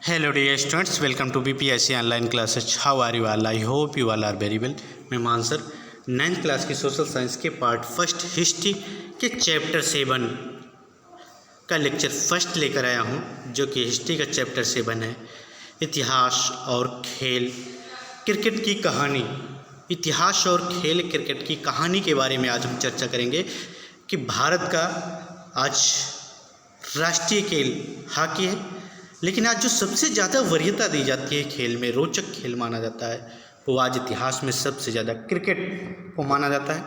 Hello dear students, welcome to BPSC online classes. How are you all? I hope you all are very well. मैं Mansar 9th class की social science के part first history के chapter 7 का lecture first लेकर आया हूँ, जो कि हिस्ट्री का चैप्टर 7 है। इतिहास और खेल क्रिकेट की कहानी। इतिहास और खेल क्रिकेट की कहानी के बारे में आज हम चर्चा करेंगे कि भारत का आज राष्ट्रीय खेल हॉकी है, लेकिन आज जो सबसे ज़्यादा वरीयता दी जाती है खेल में, रोचक खेल माना जाता है, वो आज इतिहास में सबसे ज़्यादा क्रिकेट को माना जाता है,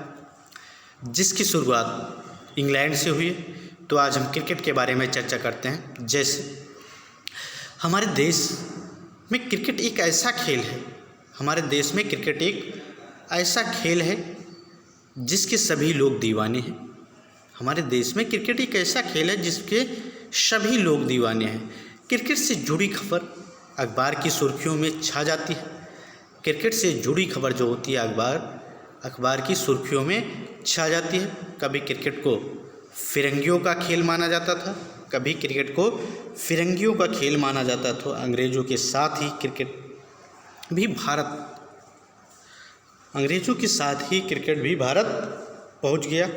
जिसकी शुरुआत इंग्लैंड से हुई है। तो आज हम क्रिकेट के बारे में चर्चा करते हैं। जैसे हमारे देश में क्रिकेट एक ऐसा खेल है, हमारे देश में क्रिकेट एक ऐसा खेल है जिसके सभी लोग दीवाने हैं। हमारे देश में क्रिकेट एक ऐसा खेल है जिसके सभी लोग दीवाने हैं। क्रिकेट से जुड़ी खबर अखबार की सुर्खियों में छा जाती है। क्रिकेट से जुड़ी खबर जो होती है अखबार की सुर्खियों में छा जाती है। कभी क्रिकेट को फिरंगियों का खेल माना जाता था, कभी क्रिकेट को फिरंगियों का खेल माना जाता था। अंग्रेज़ों के साथ ही क्रिकेट भी भारत पहुंच गया।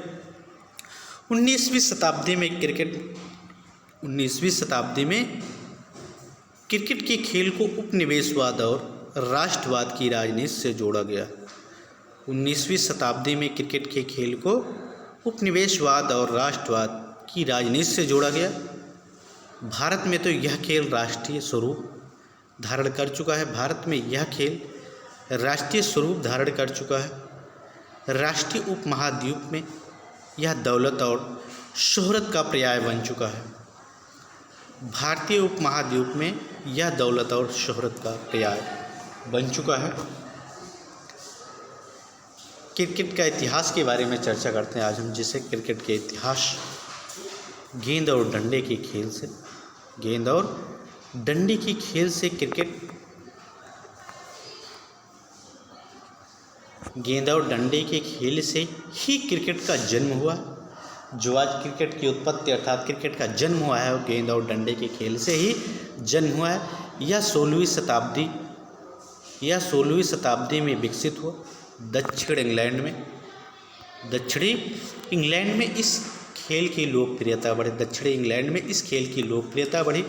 19वीं शताब्दी में क्रिकेट के खेल को उपनिवेशवाद और राष्ट्रवाद की राजनीति से जोड़ा गया। 19वीं शताब्दी में क्रिकेट के खेल को उपनिवेशवाद और राष्ट्रवाद की राजनीति से जोड़ा गया। भारत में तो यह खेल राष्ट्रीय स्वरूप धारण कर चुका है। भारत में यह खेल राष्ट्रीय स्वरूप धारण कर चुका है। राष्ट्रीय उपमहाद्वीप में यह दौलत और शोहरत का पर्याय बन चुका है। भारतीय उपमहाद्वीप में यह दौलत और शोहरत का पर्याय बन चुका है। क्रिकेट का इतिहास के बारे में चर्चा करते हैं आज हम, जिसे क्रिकेट के इतिहास गेंद और डंडे के खेल से ही क्रिकेट का जन्म हुआ। जो आज क्रिकेट की उत्पत्ति अर्थात क्रिकेट का जन्म हुआ है, वो गेंद और डंडे के खेल से ही जन्म हुआ है। यह 16वीं शताब्दी में विकसित हुआ। दक्षिणी इंग्लैंड में इस खेल की लोकप्रियता बढ़ी।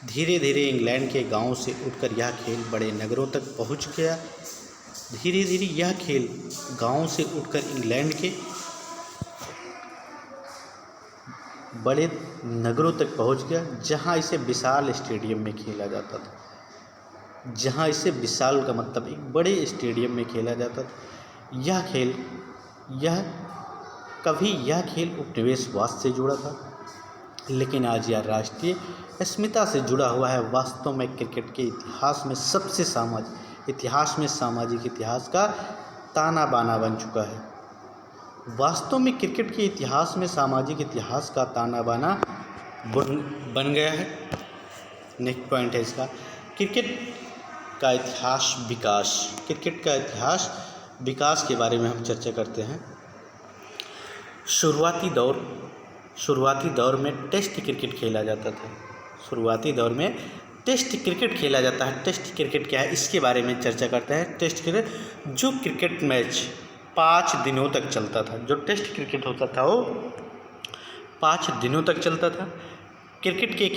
धीरे धीरे इंग्लैंड के गांवों से उठकर यह खेल बड़े नगरों तक पहुंच गया। इंग्लैंड के बड़े नगरों तक पहुंच गया, जहां इसे विशाल स्टेडियम में खेला जाता था। विशाल का मतलब एक बड़े स्टेडियम में खेला जाता था। यह खेल उपनिवेशवाद से जुड़ा था, लेकिन आज यह राष्ट्रीय अस्मिता से जुड़ा हुआ है। वास्तव में क्रिकेट के इतिहास में सामाजिक इतिहास का ताना बाना बन चुका है। क्रिकेट के इतिहास में सामाजिक इतिहास का ताना बाना बन गया है। नेक्स्ट पॉइंट है इसका, क्रिकेट का विकास के बारे में हम चर्चा करते हैं। शुरुआती दौर में टेस्ट क्रिकेट खेला जाता था। टेस्ट क्रिकेट क्या है, इसके बारे में चर्चा करते हैं। टेस्ट क्रिकेट जो क्रिकेट मैच 5 दिनों तक चलता था। जो टेस्ट क्रिकेट होता था वो 5 दिनों तक चलता था। क्रिकेट के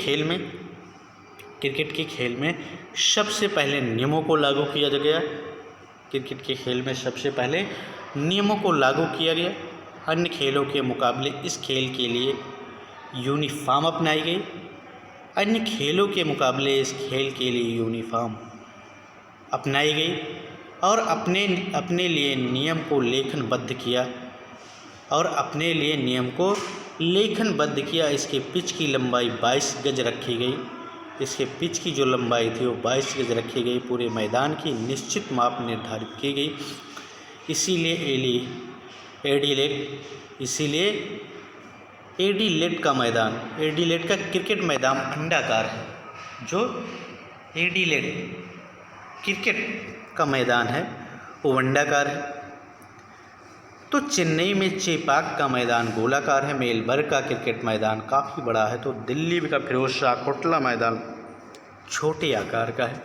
खेल में सबसे पहले नियमों को लागू किया गया। अन्य खेलों के मुकाबले इस खेल के लिए यूनिफॉर्म अपनाई गई और अपने लिए नियम को लेखनबद्ध किया। इसके पिच की लंबाई 22 गज रखी गई। जो लंबाई थी वो 22 गज रखी गई। पूरे मैदान की निश्चित माप निर्धारित की गई। इसीलिए एडिलेड का क्रिकेट मैदान अंडाकार है। जो एडिलेड क्रिकेट का मैदान है वो अंडाकार है। तो चेन्नई में चेपाक का मैदान गोलाकार है। मेलबर्न का क्रिकेट मैदान काफ़ी बड़ा है। तो दिल्ली का फिरोज शाह कोटला मैदान छोटे आकार का है।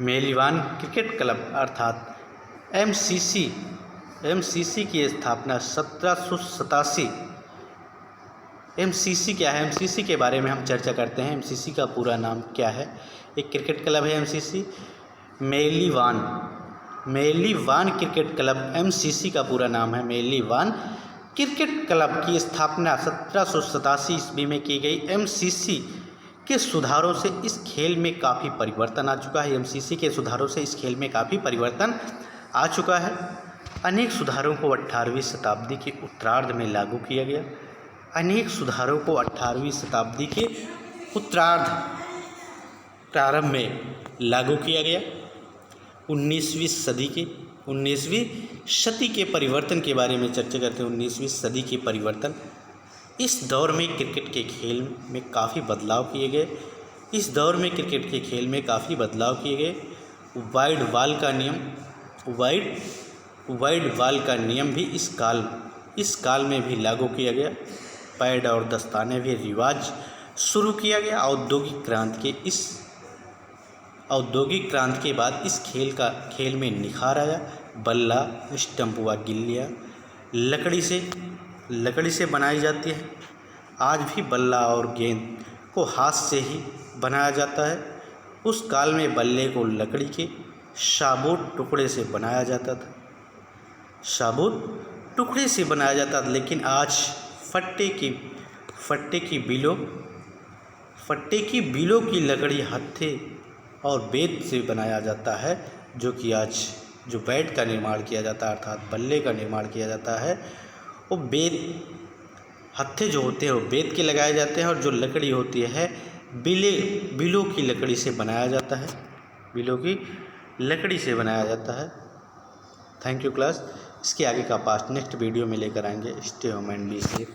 मेलिवान क्रिकेट क्लब अर्थात एमसीसी की स्थापना 1787। एमसीसी क्या है? एमसीसी के बारे में हम चर्चा करते हैं। एमसीसी का पूरा नाम क्या है? एक क्रिकेट क्लब है एमसीसी। मेलिवान क्रिकेट क्लब, एमसीसी का पूरा नाम है मेलिवान क्रिकेट क्लब की स्थापना 1787 ईस्वी में की गई। एमसीसी के सुधारों से इस खेल में काफ़ी परिवर्तन आ चुका है। एमसीसी के सुधारों से इस खेल में काफ़ी परिवर्तन आ चुका है। अनेक सुधारों को 18वीं शताब्दी के उत्तरार्ध में लागू किया गया। अनेक सुधारों को 18वीं शताब्दी के उत्तरार्ध प्रारंभ में लागू किया गया। 19वीं सदी के परिवर्तन के बारे में चर्चा करते हैं। 19वीं सदी के परिवर्तन, इस दौर में क्रिकेट के खेल में काफ़ी बदलाव किए गए। वाइड बॉल का नियम भी इस काल में भी लागू किया गया। पैड और दस्ताने भी रिवाज शुरू किया गया। औद्योगिक क्रांति के बाद इस खेल में निखार आया। बल्ला, स्टंप व गिल्लियाँ लकड़ी से बनाई जाती है। आज भी बल्ला और गेंद को हाथ से ही बनाया जाता है। उस काल में बल्ले को लकड़ी के साबुत टुकड़े से बनाया जाता था, लेकिन आज फट्टे की बिलों की लकड़ी हत्थे और बेत से बनाया जाता है, जो बैट का निर्माण किया जाता है अर्थात बल्ले का निर्माण किया जाता है। वो हत्थे जो होते हैं वो बेत के लगाए जाते हैं, और जो लकड़ी होती है बिलों की लकड़ी से बनाया जाता है। Thank you class. इसके आगे का पार्ट नेक्स्ट वीडियो में लेकर आएंगे। Stay home and be safe.